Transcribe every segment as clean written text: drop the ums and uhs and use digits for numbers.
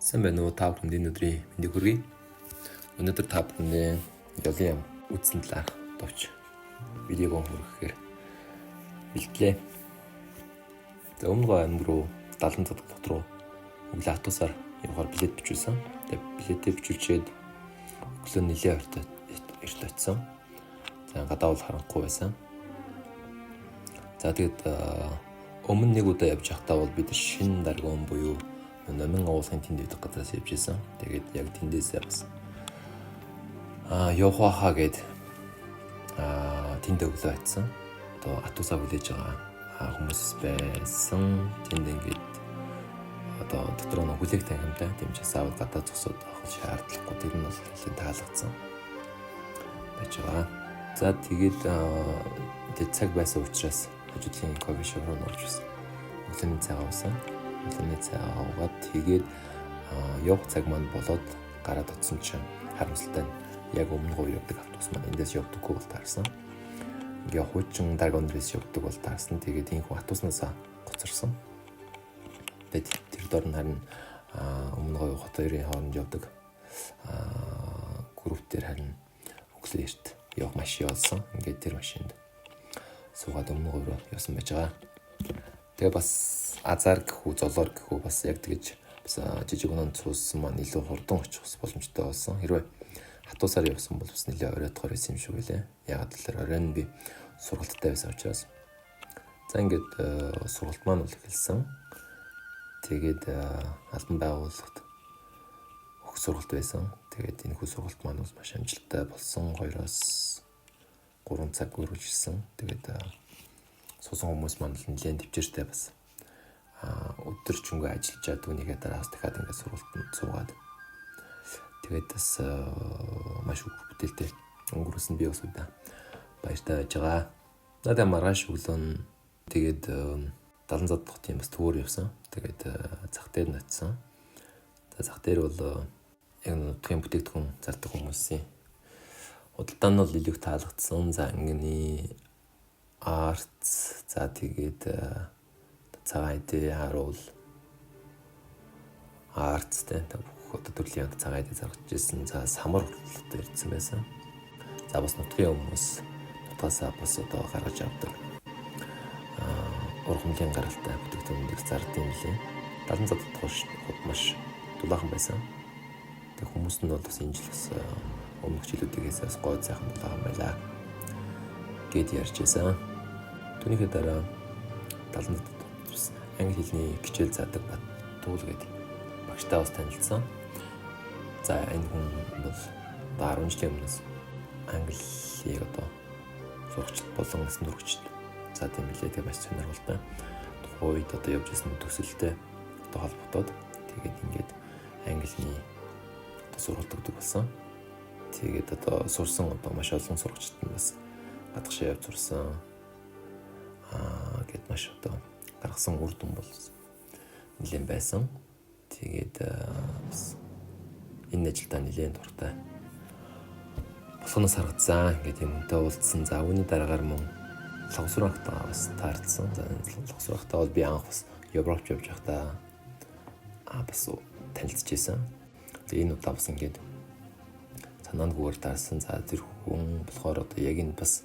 Сайн байна уу та бүхэнд өдрийн мэндийг хүргэе. Өнөөдөр та бүхэнд ёлын ям үзсэн талаарх товч видеог хүргэхээр бэлтлээ. За өмнө амд руу 70 цадах дот руу өглөө автобусаар явахаар билет бичүүлсэн. Тэгээ билетээ бичүүлчихэд өглөө нэлээд эрт очсон. За гадаа бол харанхуй байсан. За тэгээд өмнө нэг удаа явж байхдаа бол бид шинэ даргуун буюу номын уулын тэнд идэх газраас явж исэн. Тэгээд яг тэндээсээ бас явах хаа гэд тэнд өглөө очсон. Одоо атусаа хүлээж байгаа хүмүүс байсан. Тэнд ингээд одоо дотор нь хүлээх танхимтай тийм ч асаавал гадаа зогсоод авах шаардлагагүй. Тэр нь бол нэлээд таалагдсан байж байгаа. За тэгээд цаг байсан учраас ажлын кофе шоп руу орж ирсэн. Өглөөний цагаа уусан. Өглөөний цагаа уугаад тэгээд явах цаг маань болоод гараад утсан чинь харамсалтай нь яг өмнө гоо явдаг автобус маань эндээс явдаггүй бол таарсан. Ингээ хуучин даргоондрээс явдаг бол таарсан. Тэгээд энэ хүн автобуснаас гоцорсон. Тэгээд тэр дор нь харин өмнө гоо хот хоёрын хооронд явдаг группээр харин өглөө эрт явах машин олсон. Ингээд тэр машинд суугаад өмнө гоо руу явсан байж байгаа. Тэгээ бас азар гэхүү, золоор гэхүү бас яг тэгэж бас жижиг өнөнд цууссан маань илүү хурдан очих боломжтой болсон. Хэрвээ хатуусаар явсан бол бас нэлээд оройтгоор байсан юм шиг үлээ. Ягаад гэвэл оройн би сургалттай байсан учраас. За ингээд сургалт маань бол эхэлсэн. Тэгээд албан байгууллагт өгөх сургалт байсан. Тэгээд энэ хүү сургалт маань бас маш амжилттай болсон. 2-оос 3 цаг үргэлжилсэн. Тэгээд суусан хүмүүс маань нэлээд төвчээртэй бас өдөржингөө ажиллаж чаддаг нэгэ дараас дахиад ингээд сургалтанд суугаад тэгээд бас маш их бүтээлтэй өнгөрсөн би бас удаа баяртай байж байгаа. Надад маргааш өглөө нь тэгээд 70 цад дахь тийм бас төөр явсан. Тэгээд зах дээр нь очсон. Зах дээр бол яг нутгийн бүтээгдэхүүн зардаг хүмүүсийн худалдаа нь бол илүү таалагдсан. За ингээд арт за тэгээд цагаан идэ харуул артстэй бүх одоо төрлийн цагаан идэ заргаж ирсэн. За самар хөрлөлтөд ирсэн байсан. За бас нутгийн хүмүүс нутгаасаа бас одоо гаргаж авдаг ургамлын гаралтай бүтээгдэхүүнүүдийг зардаг юм лээ. 70 цад дахь хот маш дулаахан байсан. Тэг хүмүүс нь бол бас энэ жил бас өмнөх жилүүдээс бас гой сайхан дулаахан байлаа гэд ярьж байсан. Түүнийхээ дараа 70 цад англи хэлний хичээл заадаг Баттуул гэдэг багштай бас танилцсан. За энэ хүн бол 10 жилийн өмнөөс англиг одоо сурагчд болон насан туршид за тийм билээ. Тэгээ маш сонирхолтой. Тухайн үед одоо явж исэн төсөлтэй одоо холбогдоод тэгээд ингээд англиний одоо сургалт өгдөг болсон. Тэгээд одоо сурсан одоо маш олон сурагчид нь бас гадагшаа явж сурсан гэд маш одоо гаргасан үр дүн бол нэлээд байсан. Тэгээд бас энэ ажилдаа нэлээд дуртай болохоос харагдсан. Ингээд юм үнтэй уулзсан. За үүний дараагаар мөн Лавсрахтаа бас таарсан. За Лавсрахтаа бол би анх бас Европ явж байхдаа бас танилцчихсан. Тэгээ энэ удаа бас ингээд санаандгүйгээр таарсан. За тэр хүн болохоор одоо яг энэ бас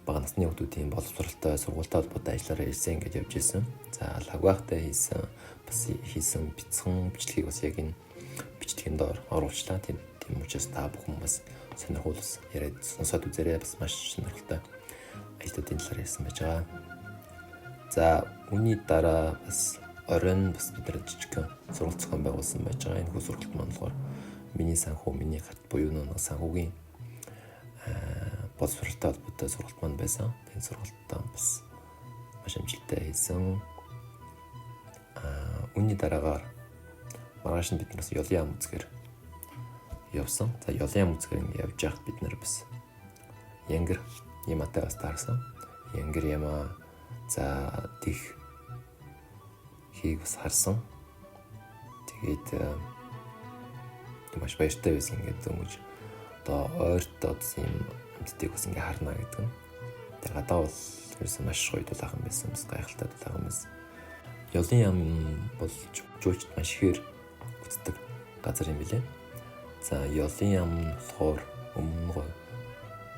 бага насны хүмүүсийн боловсролтой сургуультай холбоотой ажиллаараа ирсэн гэж явж ирсэн. За лагвахтай хийсэн бяцхан бичлэгийг бас яг энэ бичлэгийн доор оруулчлаа. Тийм учраас та бүхэн бас сонирхолтой яриад сонсоод үзээрэй. Бас маш сонирхолтой ажлуудын талаар ярьсан байж байгаа. За үүний дараа бас оройн бас бид нар жижиг сургалт зохион байгуулсан байж байгаа. Энэ хүү сургалт маань болохоор миний санхүү, миний гарт буюу нэг санхүүгийн боловсролтой холбоотой сургалт маань байсан. Энэ сургалтаа бас маш амжилттай хийсэн. Үүний дараагаар маргааш нь бид нараас ёлын ам үзгээр явсан. За ёлын ам үзгээр ингэ явж байхад бид нар бас Янгэр Яматай бас таарсан. Янгэр Яма за дих хийг бас харсан. Тэгээд маш баяртай байсан ингээд дөнгөж одоо ойртоо юм амттайг бас ингээ харна гэдэг нь. Тэгээд гадаа бол ерөөсөө маш гоё дулаахан байсан. Бас гайхалтай дулаахан байсан. Ёлын ям бол жуулчд маш ихээр үздэг газар юм билээ. За ёлын яам нь болохоор өмнө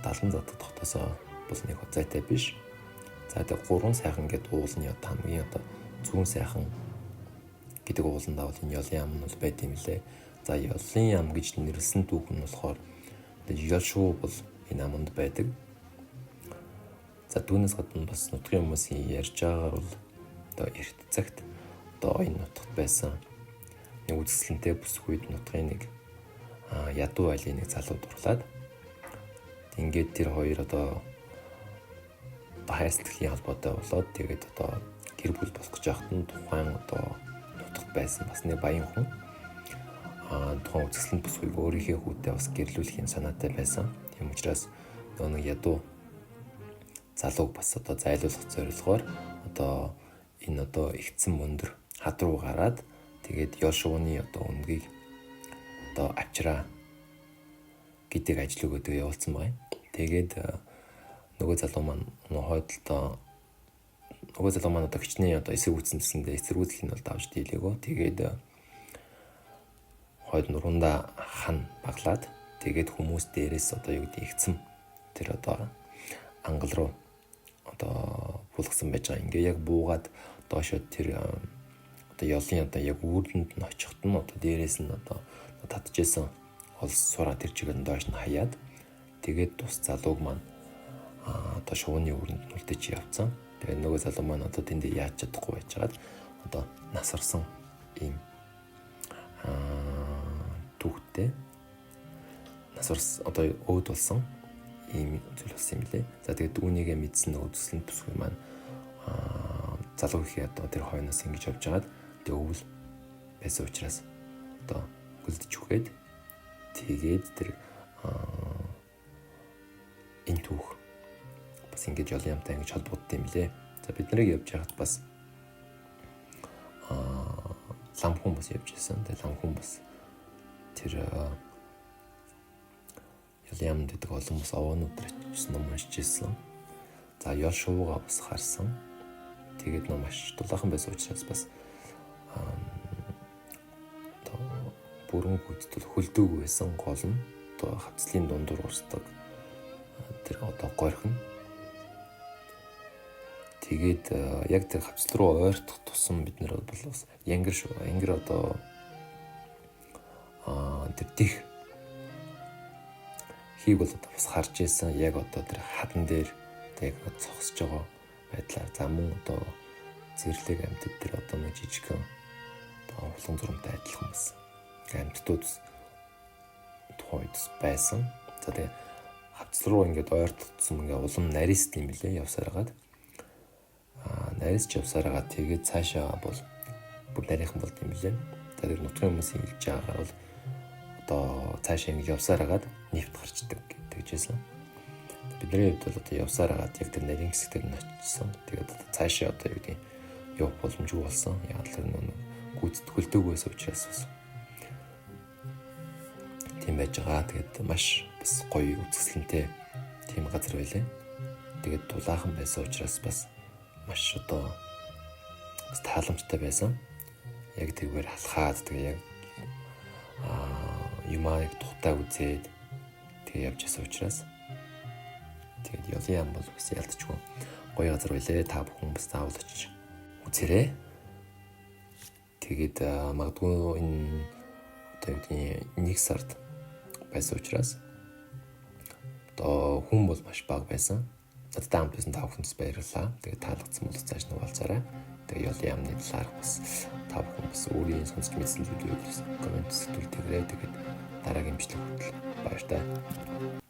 70 заддаг тогтосоо бол нэг зайтай биш. За тэгээ 3 сайхан гэдэг уулын одоо хамгийн одоо зүүн сайхан гэдэг ууландаа бол энэ ёлын яам нь бол байт юм лээ. За ёлын яам гэж нэрлсэн түүх нь болохоор ёл шуу бол энэ аманд байдаг. За түүнээс гадна бас нутгийн хүмүүсийн ярьж байгаагаар бол одоо эрт цагт одоо энэ нутагт байсан нэг үзэсгэлэнтэй бүсгүй үед нутгийн нэг ядуу айлын нэг залуу дурлаад ингээд тэр хоёр одоо хайр сэтгэлийн холбоотой болоод тэгээд одоо гэр бүл болох гэж байхад нь тухайн одоо нутагт байсан бас нэг баян хүн тухайн үзэсгэлэнт бүсгүйг өөрийнхөө хүүтэй бас гэрлүүлэхийн санаатай байсан. Тийм учраас нэг ядуу залууг бас одоо зайлуулах зорилгоор одоо энэ одоо игцэн мөндөр хад руу гараад тэгээд ёл шууны одоо үнгийг одоо авчраа гэдэг ажил өгөөдөө явуулсан байна. Тэгээд нөгөө залуу маань хойдолдоо нөгөө залуу маань одоо хичнээн одоо эсэргүүцсэн гэсэндээ эсэргүүцлэх нь бол давж дийлээгөө. Тэгээд хойд нуруундаа хан баглаад тэгээд хүмүүс дээрээс одоо юу гэдэг игцэн тэр одоо ангал руу одоо булгасан байж байгаа. Ингээ яг буугаад доошоо тэр одоо ёлын одоо яг үүрэнд нь очихт нь одоо дээрээс нь одоо татчихсан олс сураа тэр чигээр нь доош нь хаяад тэгээд тус залууг маань одоо шууны үүрэнд нь үлдээж явцсан. Тэгээд нөгөө залуу маань одоо тэндээ яаж чадахгүй байжгаад одоо насарсан ийм түүхтэй насарс одоо өөд болсон ийм зүйл болсон юм лээ. За тэгээд үүнийгээ мэдсэн нөгөө үзэсгэлэнт бүсгүй маань залуу ихээ одоо тэр хойноос ингэж явж байгаад тэг өвөл байсан учраас одоо гүлдэж үхээд тэгээд тэр энэ түүх бас ингэж ёлын яамтай ингэж холбогдсон юм лээ. За бид нарыг явж байхад бас лам хүн бас явж байсан. Тэгээд лам хүн бас тэр ёлын яамд гэдэг олон бас овоонууд очсон ном уншижсэн. За ёл шуугаа бас харсан. Тэгээд ном маш дулаахан байсан учраас бас бүрэн хүчтэй хөлдөг байсан гол нь одоо хавцлын дундуур урсдаг тэр одоо горхин. Тэгээд яг тэр хавцл руу ойртох тусам бид нэр бол бас янгэр одоо тэр дих хийг бол одоо бас харж ийсэн. Яг одоо тэр хадан дээр яг цогсож байгаа байдлаар за мөн одоо зэрлэг амьтад тэр одоо нэг жижигхэн одоо хулган зурамтай адилхан байсан амьтдууд тухайд байсан. За тэгээ хавцал руу ингээд ойртогдсон ингээд улам нарийсд юм билээ явсараад нарийсч явсараад тэгээд цаашаа бол бүр нарийнхан болд юм билээ. За тэр нутгийн хүмүүсийн хэлж байгаагаар бол одоо цаашаа ингээд явсараад нефт гарчдаг гэжсэн. Бидний хувьд бол одоо явсараад яг тэр нарийн хэсгээр нь очсон. Тэгээд одоо цаашаа одоо юу гэдэг явах боломжгүй болсон. Яг л нэг гүйцэтгэлдэг байсан учраас бас тийм байж байгаа. Тэгээд маш бас гоё үзэсгэлэнтэй тийм газар байлаа. Тэгээд дулаахан байсан учраас бас маш одоо бас тааламжтай байсан. Яг тэргээр алхаад тэгээ яг юмаа яг тухтай үзээд тэгээ явж байсан учраас тэгээд ёлын яам бол бас ялдчихгүй гоё газар байлаа. Та бүхэн бас заавал очиж үзээрэй. Тэгээд магадгүй энэ одоо нэг сард байсан учраас одоо хүн бол маш бага байсан. Надтай хамт байсан та бүхэнд баярлалаа. Тэгээд таалагдсан бол цааш нь уулзаарай. Тэгээд ёлын яамны талаар бас та бүхэн бас өөрийн сонсч мэдсэн зүйлүүдээс комент сэтгэл тэгрээ. Тэгээд дараагийн бичлэг хүртэл баяр таа.